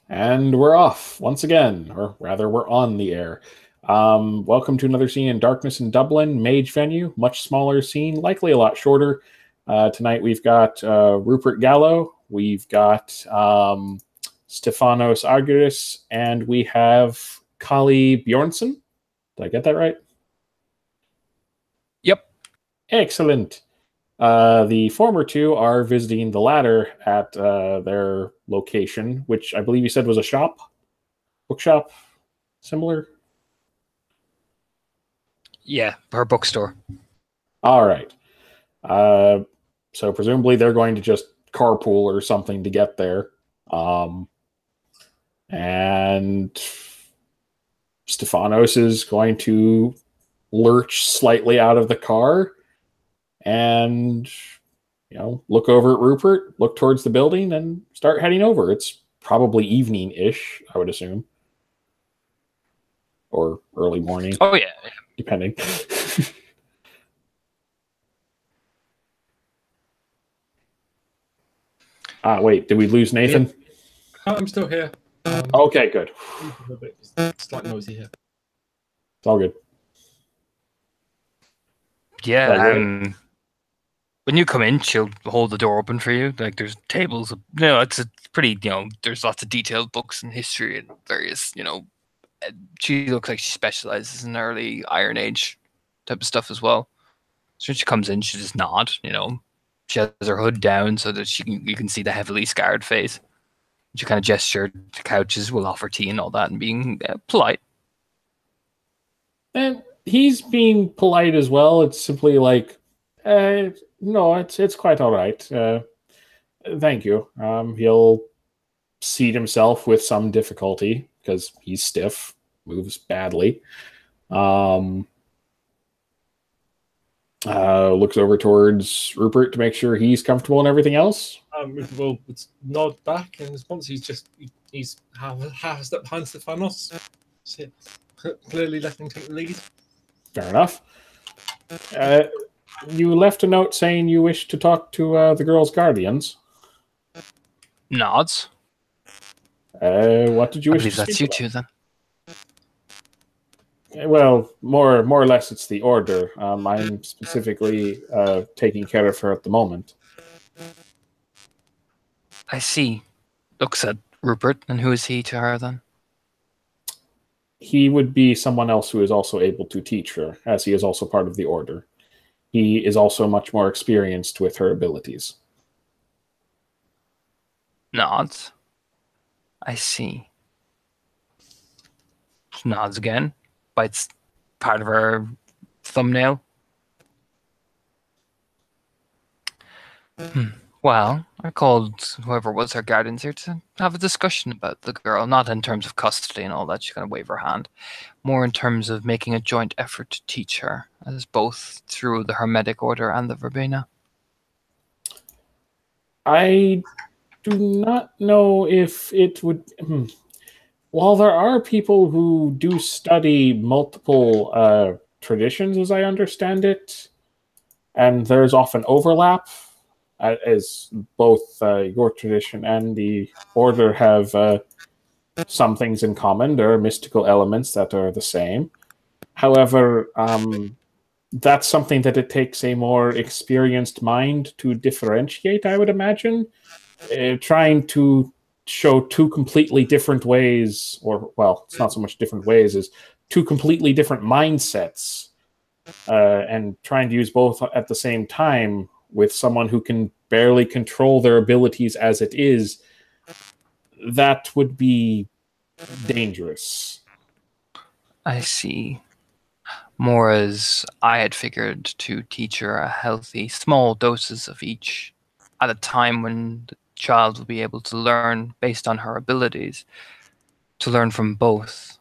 And we're off once again, or rather, we're on the air. Welcome to another scene in Darkness in Dublin, Mage venue, much smaller scene, likely a lot shorter. Tonight we've got Rupert Gallo, we've got Stefanos Argyris, and we have Kali Bjornsson. Did I get that right? Yep. Excellent. The former two are visiting the latter at their location, which I believe you said was a shop, bookshop, similar. Yeah, her bookstore. All right. So presumably they're going to just carpool or something to get there. And Stefanos is going to lurch slightly out of the car and look over at Rupert, look towards the building, and start heading over. It's probably evening-ish, I would assume. Or early morning. Oh, yeah. Depending. Wait, did we lose Nathan? No, I'm still here. Okay, good. It's slightly noisy here. It's all good. Yeah, when you come in, she'll hold the door open for you. Like, there's tables. It's a pretty, there's lots of detailed books and history and various, she looks like she specializes in early Iron Age type of stuff as well. So when she comes in, she just nod, She has her hood down so that you can see the heavily scarred face. She kind of gestured to couches, will offer tea and all that, and being polite. And he's being polite as well. It's simply like, no, it's quite all right. Thank you. He'll seat himself with some difficulty because he's stiff, moves badly. Looks over towards Rupert to make sure he's comfortable and everything else. Rupert will nod back in response. He's half a step behind Stefanos. Clearly letting him take the lead. Fair enough. You left a note saying you wish to talk to the girls' guardians. Nods. What did you wish to speak that's you two then. Well, more or less, it's the order. I'm specifically taking care of her at the moment. I see. Looks at Rupert, and who is he to her then? He would be someone else who is also able to teach her, as he is also part of the order. He is also much more experienced with her abilities. Nods. I see. Nods again. Bites part of her thumbnail. Well, I called whoever was her guardians here to have a discussion about the girl, not in terms of custody and all that. She kind of waved her hand. More in terms of making a joint effort to teach her, as both through the Hermetic Order and the Verbena. I do not know if it would... While there are people who do study multiple traditions, as I understand it, and there's often overlap, as both your tradition and the order have some things in common. There are mystical elements that are the same. However, that's something that it takes a more experienced mind to differentiate, I would imagine. Trying to show two completely different ways, or, well, it's not so much different ways, as two completely different mindsets, and trying to use both at the same time with someone who can barely control their abilities as it is, that would be dangerous. I see. More as I had figured to teach her a healthy, small doses of each at a time when the child will be able to learn based on her abilities, to learn from both.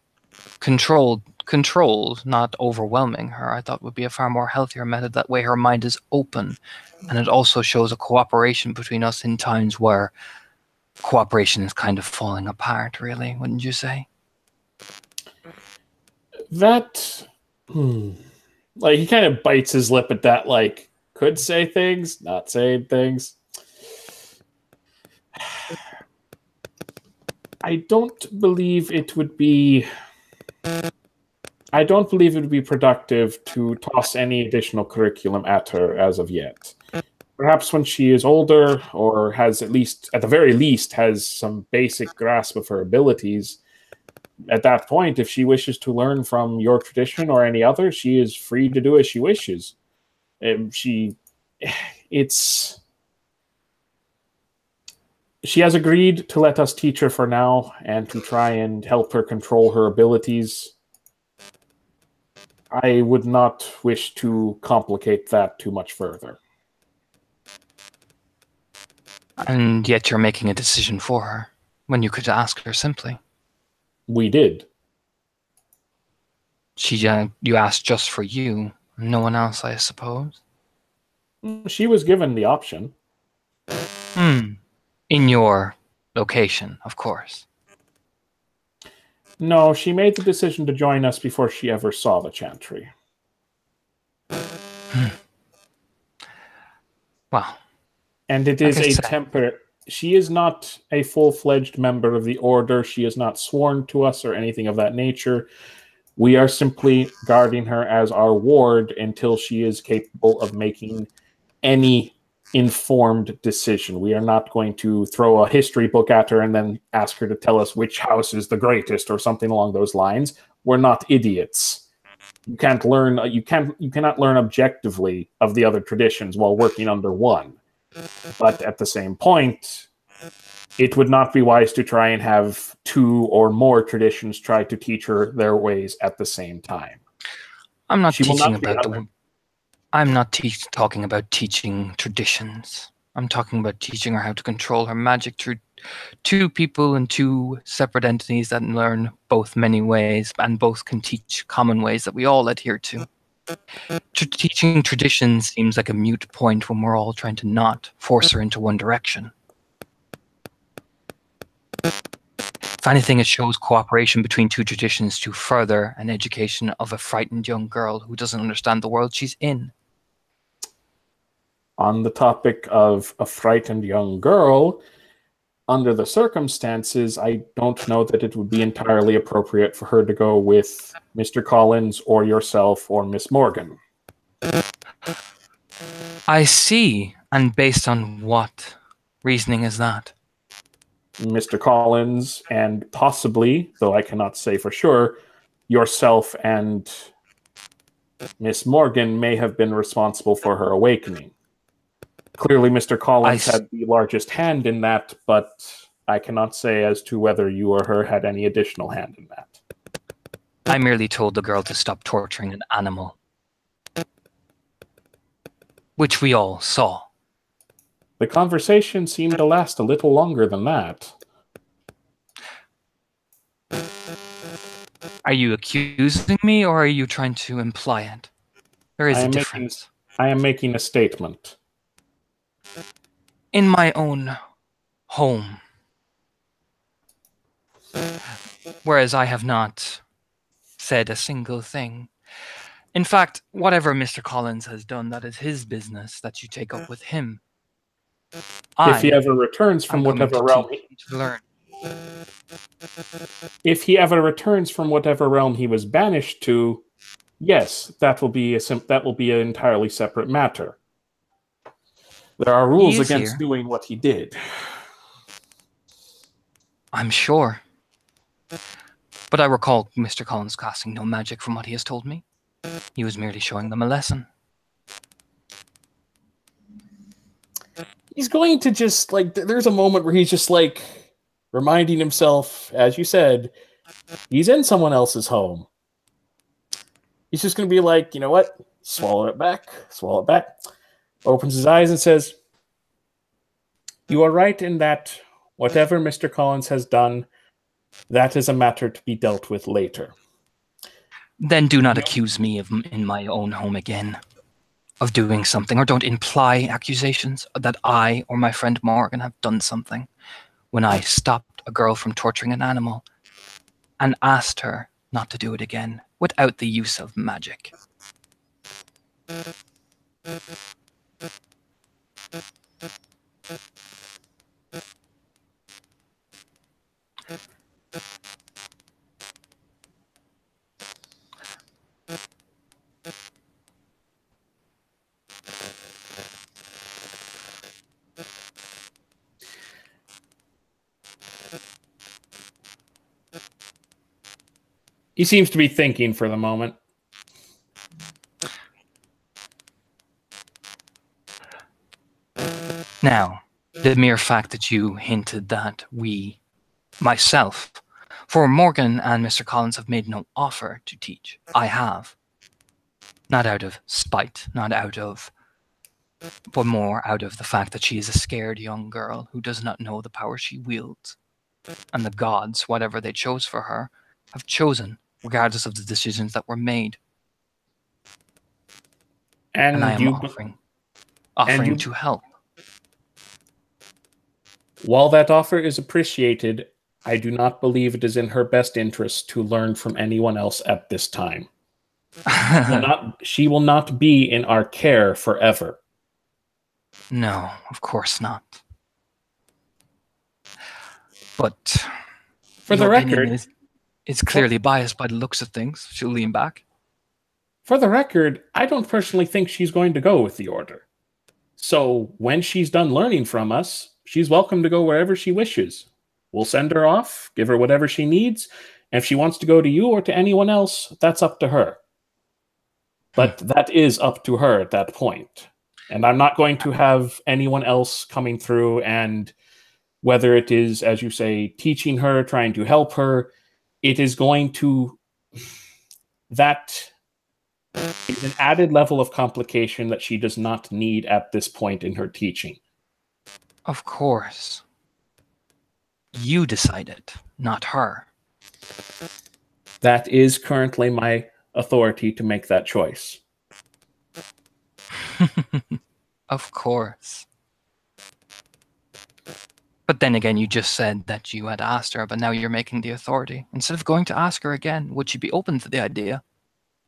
Controlled, not overwhelming her, I thought would be a far more healthier method. That way her mind is open, and it also shows a cooperation between us in times where cooperation is kind of falling apart, really, wouldn't you say? That... Like, he kind of bites his lip at that, like, could say things, not saying things. I don't believe it would be. I don't believe it would be productive to toss any additional curriculum at her as of yet. Perhaps when she is older, or has at the very least, has some basic grasp of her abilities. At that point, if she wishes to learn from your tradition or any other, she is free to do as she wishes. She, it's she has agreed to let us teach her for now and to try and help her control her abilities. I would not wish to complicate that too much further. And yet you're making a decision for her, when you could ask her simply. We did. You asked just for you, no one else, I suppose? She was given the option. In your location, of course. No, she made the decision to join us before she ever saw the chantry. Well, and it is a temperate. She is not a full-fledged member of the order. She is not sworn to us or anything of that nature. We are simply guarding her as our ward until she is capable of making any informed decision. We are not going to throw a history book at her and then ask her to tell us which house is the greatest or something along those lines. We're not idiots. You cannot learn objectively of the other traditions while working under one. But at the same point, it would not be wise to try and have two or more traditions try to teach her their ways at the same time. I'm not talking about teaching traditions. I'm talking about teaching her how to control her magic through two people and two separate entities that learn both many ways and both can teach common ways that we all adhere to. Teaching traditions seems like a mute point when we're all trying to not force her into one direction. If anything, it shows cooperation between two traditions to further an education of a frightened young girl who doesn't understand the world she's in. On the topic of a frightened young girl, under the circumstances, I don't know that it would be entirely appropriate for her to go with Mr. Collins or yourself or Miss Morgan. I see. And based on what reasoning is that? Mr. Collins and possibly, though I cannot say for sure, yourself and Miss Morgan may have been responsible for her awakening. Clearly, Mr. Collins had the largest hand in that, but I cannot say as to whether you or her had any additional hand in that. I merely told the girl to stop torturing an animal, which we all saw. The conversation seemed to last a little longer than that. Are you accusing me, or are you trying to imply it? There is a difference. I am making a statement. In my own home. Whereas I have not said a single thing. In fact, whatever Mr. Collins has done, that is his business that you take up with him. If he ever returns from whatever realm If he ever returns from whatever realm he was banished to, yes, that will be an entirely separate matter. There are rules against doing what he did. I'm sure. But I recall Mr. Collins casting no magic from what he has told me. He was merely showing them a lesson. He's going to just, there's a moment where he's just, reminding himself, as you said, he's in someone else's home. He's just going to be like, you know what? Swallow it back. Opens his eyes and says, you are right in that whatever Mr. Collins has done, that is a matter to be dealt with later. Then do not accuse me of in my own home again of doing something, or don't imply accusations that I or my friend Morgan have done something when I stopped a girl from torturing an animal and asked her not to do it again without the use of magic. He seems to be thinking for the moment. Now, the mere fact that you hinted that myself, for Morgan and Mr. Collins have made no offer to teach. I have. Not out of spite, not out of, but more out of the fact that she is a scared young girl who does not know the power she wields. And the gods, whatever they chose for her, have chosen, regardless of the decisions that were made. And I am offering to help. While that offer is appreciated, I do not believe it is in her best interest to learn from anyone else at this time. She will not be in our care forever. No, of course not. But for the record, it's clearly biased by the looks of things. She'll lean back. For the record, I don't personally think she's going to go with the Order. So when she's done learning from us, she's welcome to go wherever she wishes. We'll send her off, give her whatever she needs, and if she wants to go to you or to anyone else, that's up to her. But that is up to her at that point. And I'm not going to have anyone else coming through, and whether it is, as you say, teaching her, trying to help her, it is going to... That is an added level of complication that she does not need at this point in her teaching. Of course. You decided, not her. That is currently my authority to make that choice. Of course. But then again, you just said that you had asked her, but now you're making the authority. Instead of going to ask her again, would she be open to the idea?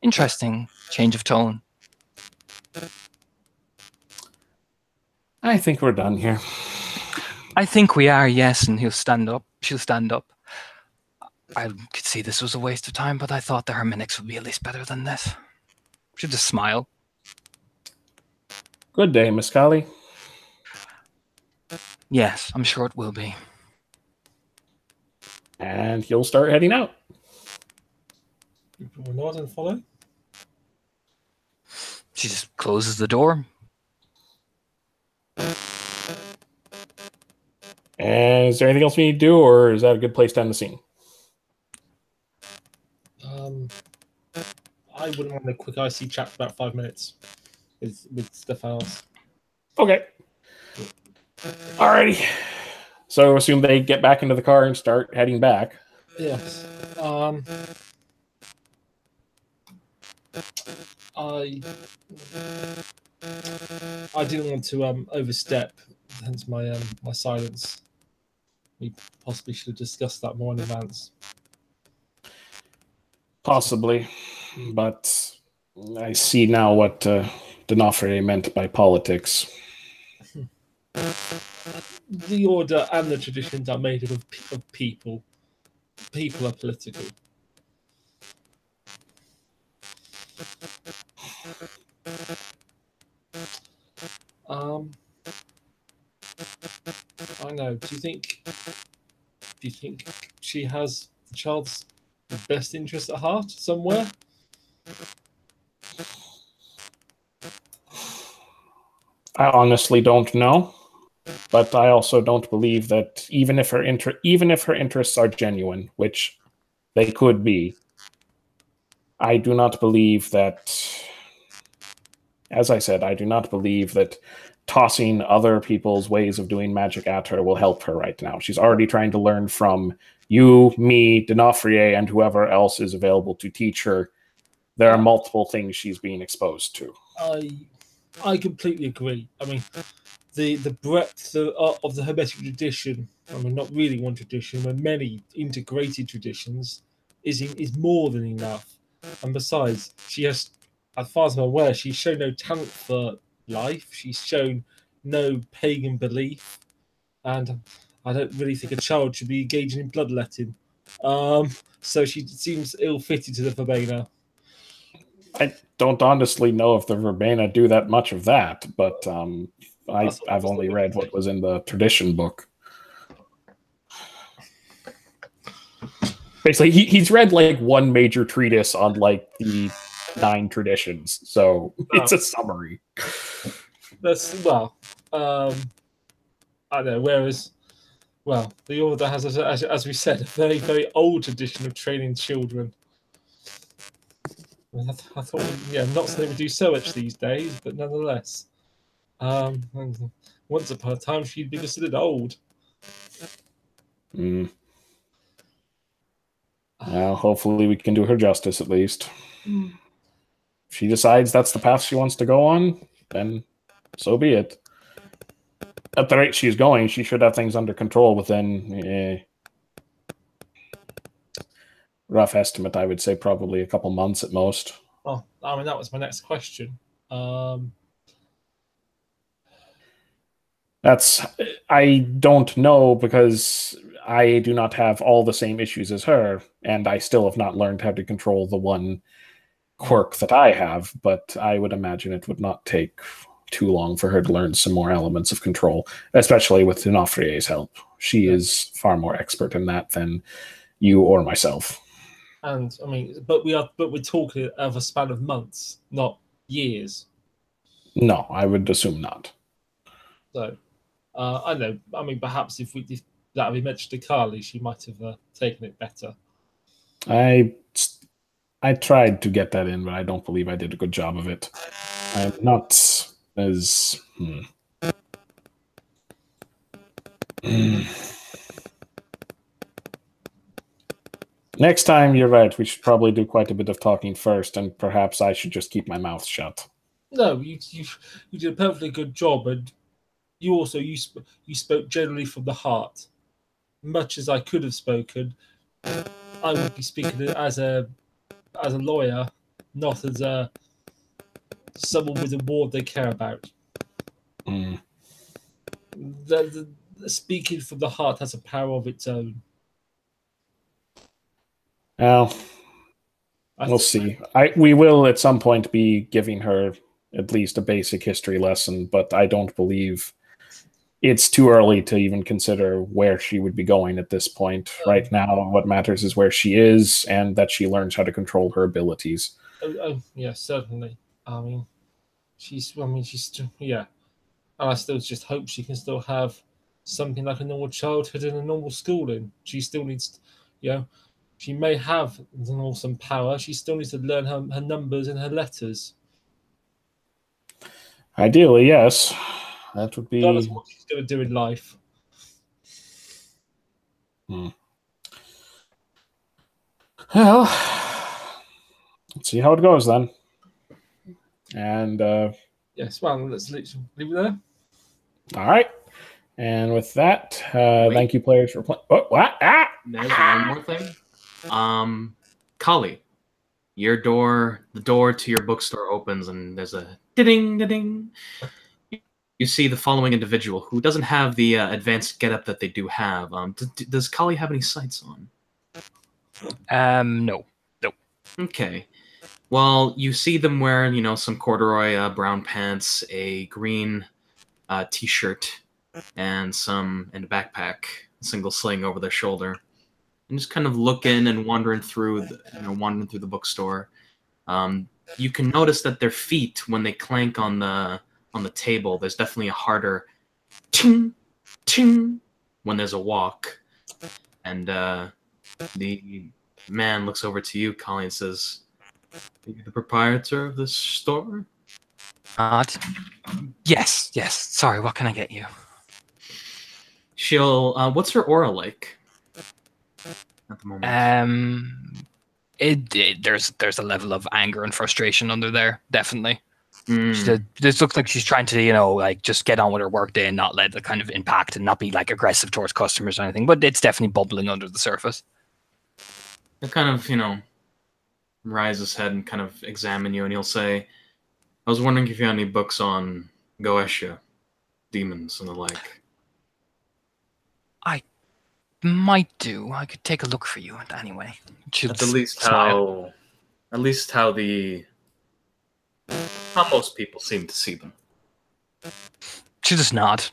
Interesting change of tone. I think we're done here. I think we are, yes, and he'll stand up. She'll stand up. I could see this was a waste of time, but I thought the hermeneutics would be at least better than this. She'll just smile. Good day, Miss Kali. Yes, I'm sure it will be. And you'll start heading out. We'll nod and follow. She just closes the door. And is there anything else we need to do, or is that a good place to end the scene? I wouldn't want a quick IC chat for about 5 minutes with Stephanos. Okay. Alrighty. So assume they get back into the car and start heading back. Yes. I didn't want to overstep, hence my my silence. We possibly should have discussed that more in advance. Possibly, but I see now what D'Onofrio meant by politics. The Order and the traditions are made up of people. People are political. I know. Do you think she has the child's best interest at heart somewhere? I honestly don't know, but I also don't believe that even if her interests are genuine, which they could be, I do not believe that. As I said, I do not believe that tossing other people's ways of doing magic at her will help her right now. She's already trying to learn from you, me, D'Onofrio, and whoever else is available to teach her. There are multiple things she's being exposed to. I completely agree. I mean, the breadth of the Hermetic tradition, I mean, not really one tradition, but many integrated traditions, is more than enough. And besides, she has, as far as I'm aware, she's shown no talent for life. She's shown no pagan belief. And I don't really think a child should be engaging in bloodletting So she seems ill-fitted to the Verbena. I don't honestly know if the Verbena do that much of that, but I've only read what was in the tradition book. Basically, he's read like one major treatise on like the 9 traditions, so it's a summary. That's I don't know. Whereas, the Order has, as we said, a very, very old tradition of training children. I thought, not something we do so much these days, but nonetheless, once upon a time she'd be considered old. Well, hopefully we can do her justice at least. If she decides that's the path she wants to go on, then so be it. At the rate she's going, she should have things under control within rough estimate, I would say probably a couple months at most. Oh, I mean, that was my next question. I don't know because I do not have all the same issues as her, and I still have not learned how to control the one quirk that I have, but I would imagine it would not take too long for her to learn some more elements of control, especially with Dinofrier's help. She is far more expert in that than you or myself. And I mean, but we're talking of a span of months, not years. No, I would assume not. So, I don't know. I mean, perhaps if that had been mentioned to Carly, she might have taken it better. I tried to get that in, but I don't believe I did a good job of it. I'm not as... Next time, you're right. We should probably do quite a bit of talking first, and perhaps I should just keep my mouth shut. No, you did a perfectly good job, and you also you spoke generally from the heart. Much as I could have spoken, I would be speaking as a lawyer, not as someone with a ward they care about. The speaking from the heart has a power of its own. Well, we'll see. We will at some point be giving her at least a basic history lesson, but I don't believe it's too early to even consider where she would be going at this point. Right now, what matters is where she is and that she learns how to control her abilities. Yeah, certainly. I mean, she's yeah. And I still just hope she can still have something like a normal childhood and a normal schooling. She still needs, she may have an awesome power. She still needs to learn her numbers and her letters. Ideally, yes. That would be... That is what she's going to do in life. Well, let's see how it goes then. And yes, well, let's leave it there. All right. And with that, thank you, players, for playing. Oh, what? Ah! There's one more thing. Kali, the door to your bookstore opens, and there's a ding, ding. You see the following individual who doesn't have the advanced getup that they do have. Does Kali have any sights on? No. Okay. Well, you see them wearing, some corduroy brown pants, a green t-shirt, and a backpack, a single sling over their shoulder, and just kind of looking and wandering through the bookstore. You can notice that their feet, when they clank on the table, there's definitely a harder ting ting when there's a walk. And the man looks over to you, Colleen, and says, "Are you the proprietor of this store?" Yes. Sorry, what can I get you? She'll. What's her aura like at the moment? There's a level of anger and frustration under there, definitely. This looks like she's trying to, just get on with her work day and not let the kind of impact and not be aggressive towards customers or anything. But it's definitely bubbling under the surface. He'll kind of, rise his head and kind of examine you, and he'll say, "I was wondering if you had any books on Goetia, demons, and the like." might do. I could take a look for you anyway. She'll That's at least smile. how most people seem to see them. She'll just nod.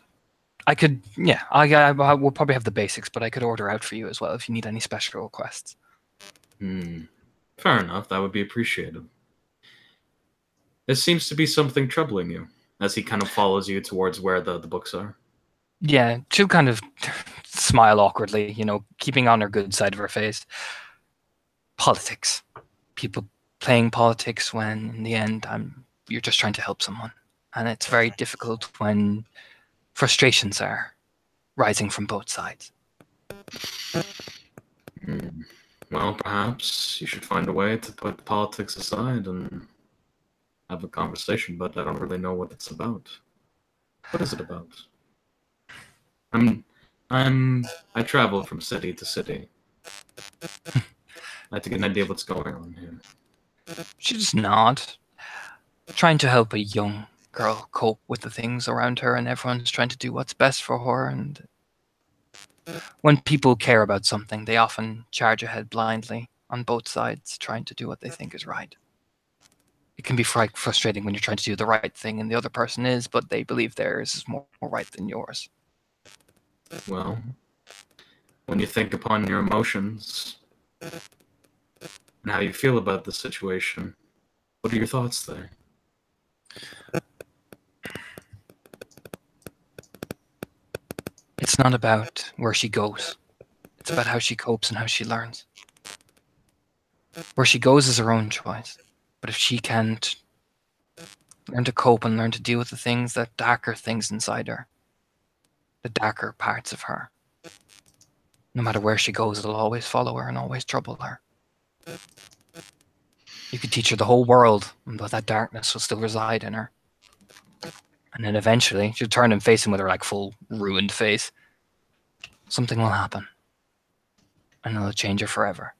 I could, yeah, I will probably have the basics, but I could order out for you as well if you need any special requests. Fair enough. That would be appreciated. There seems to be something troubling you as he kind of follows you towards where the books are. Yeah, she'll kind of smile awkwardly, keeping on her good side of her face. Politics. People playing politics when, in the end, you're just trying to help someone. And it's very difficult when frustrations are rising from both sides. Well, perhaps you should find a way to put the politics aside and have a conversation, but I don't really know what it's about. What is it about? I travel from city to city. I have to get an idea of what's going on here. She just nods, trying to help a young girl cope with the things around her, and everyone's trying to do what's best for her. And when people care about something, they often charge ahead blindly on both sides, trying to do what they think is right. It can be frustrating when you're trying to do the right thing and the other person is, but they believe theirs is more right than yours. Well, when you think upon your emotions and how you feel about the situation, what are your thoughts there? It's not about where she goes. It's about how she copes and how she learns. Where she goes is her own choice. But if she can't learn to cope and learn to deal with the things, that darker things inside her, the darker parts of her, no matter where she goes, it'll always follow her and always trouble her. You could teach her the whole world, but that darkness will still reside in her. And then eventually, she'll turn and face him with her full ruined face. Something will happen. And it'll change her forever.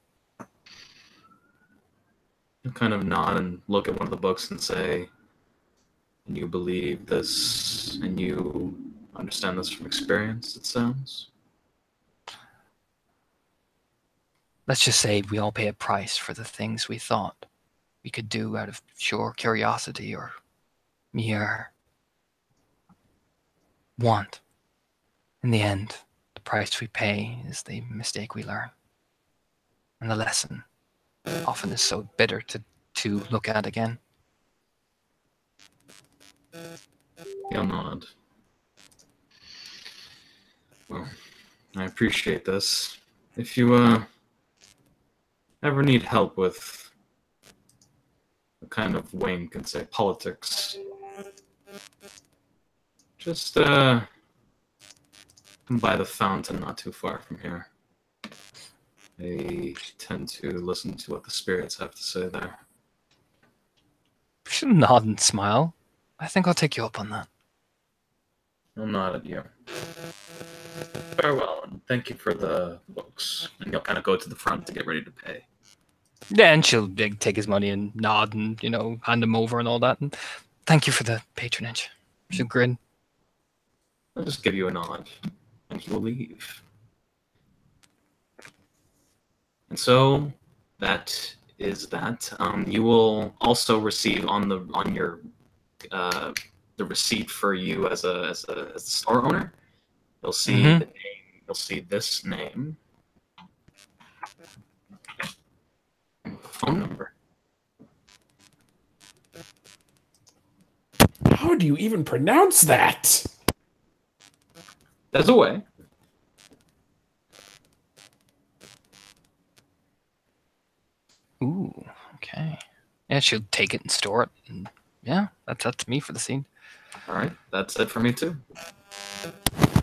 You kind of nod and look at one of the books and say, and you believe this, and you understand this from experience, it sounds? Let's just say we all pay a price for the things we thought we could do out of pure curiosity or mere want. In the end, the price we pay is the mistake we learn. And the lesson often is so bitter to look at again. You'll nod. Well, I appreciate this. If you ever need help with a kind of Wayne could say politics, just come by the fountain not too far from here. They tend to listen to what the spirits have to say there. She'll nod and smile. I think I'll take you up on that. I'll nod at you. Farewell, and thank you for the books. And you'll kind of go to the front to get ready to pay. Yeah, and she'll take his money and nod and, hand him over and all that. And thank you for the patronage. She'll grin. I'll just give you a nod, and he will leave. And so that is that. You will also receive on your the receipt for you as a store owner. You'll see the name. You'll see this name, phone number. How do you even pronounce that? There's a way. Ooh, okay. Yeah, she'll take it and store it. And yeah, that's me for the scene. All right, that's it for me too.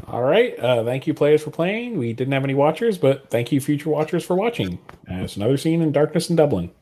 All right. Thank you, players, for playing. We didn't have any watchers, but thank you, future watchers, for watching. It's another scene in Darkness and Dublin.